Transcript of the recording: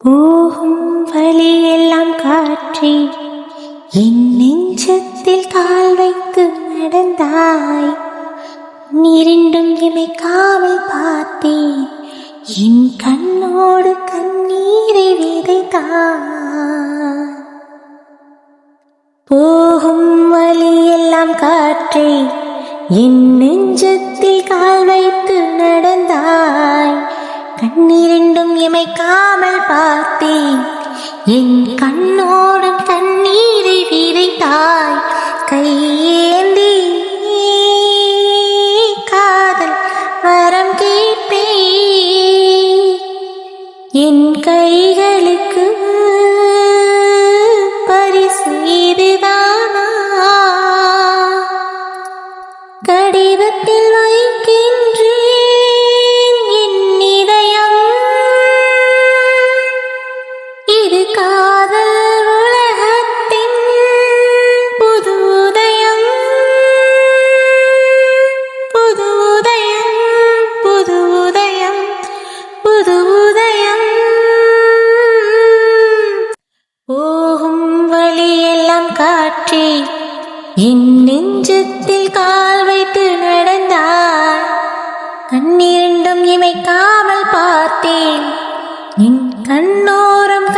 போகும் வழியெல்லாம் காற்றே, என் நெஞ்சத்தில் கால் வைத்து நடந்தாய். நீரிண்டும் இமைக்காமல் பார்த்தேன், என் கண்ணோடு கண்ணீரை விதைத்தாய். போகும் வழியெல்லாம் காற்றே, என் நெஞ்சத்தில் கால் வைத்து நடந்தாய். கண்ணீரிண்டும் இமைக்காமல் பார்த்தேன், என் கண்ணோடு கண்ணீரை விதைத்தாய். கையேந்தி காதல் வரம் கேட்பேன், என் கைகளுக்கு பரிசு இதுதானா? கடிதத்தில் வைக்கின்றேன் என் இதயம், இது காதல் உலகத்தின் புது உதயம். புது உதயம், புது உதயம், புது உதயம். போகும் வழியெல்லாம் காற்றே, என் நெஞ்சத்தில் கால் வைத்து நடந்தாய். கண்ணீரிண்டும் இமைக்காமல் பார்த்தேன், என் கண்ணோரம்